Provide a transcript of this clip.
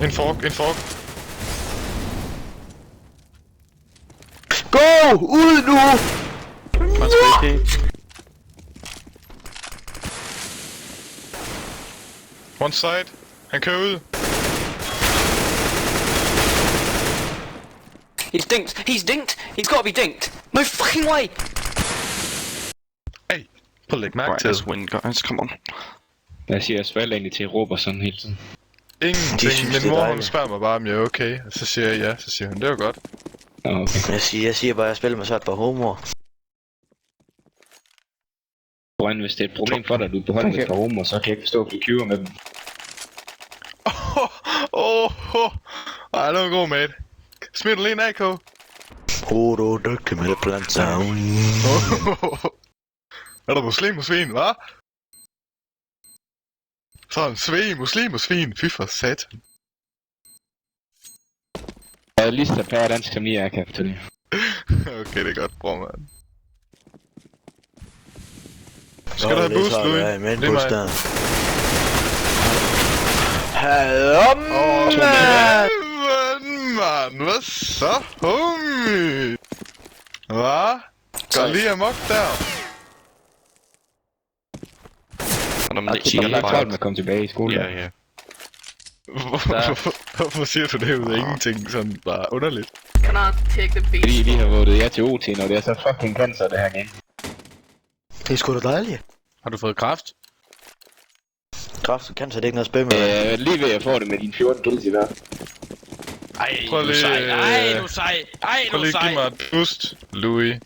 En fork. Gå! Ud nu! One side. Han kører ud. He's dinked! He's dinked! He's gotta be dinked! No fucking way! Hey, prøv at lægge mærke Right, til. let's win, guys. Come on. Jeg siger Asfalt egentlig til råber sådan hele tiden. Ingenting. synes, Min det er mor hun dejligt. spørger mig bare, om jeg er okay. Og så siger jeg ja. Så siger hun, det var godt. Okay. Jeg siger bare, at jeg spiller med så et par homoer. Brian, hvis det er et problem for dig, at du er på hold med et homer, så kan jeg ikke forstå, at du queuer med dem. Ej, det var en god mate. Smid du lige en AK? Du er dygtig med det planter. Er der muslim og svin, hva'? Sådan, svin, muslim og svin. Fy for satan. Jeg er lige så pære dansk som lige er, kan jeg fortælle. Okay, det er godt, bror, mand. Skal du have boost, Louis? Ja, med en Det er boost mig. der. Hallo, mand! Mand, hvad så, homie? Hva? Går lige amok der. Og dem Jeg der har lagt hold med at komme tilbage i skole. Ja, ja. Hvorfor siger du det ud af ingenting? Sådan bare underligt. Cannot take the beat. Fordi I lige har votet ja til OT, når det er så fucking cancer det her game. Det er sgu da dejligt. Har du fået kraft? Kraft kan så det ikke noget spil med. Lige ved at få det med dine 14 kills i hver. Ej, Prøv nu lige, sej. Ej, nu sej. Ej, Prøv nu lige at give sej. mig et boost, Louis.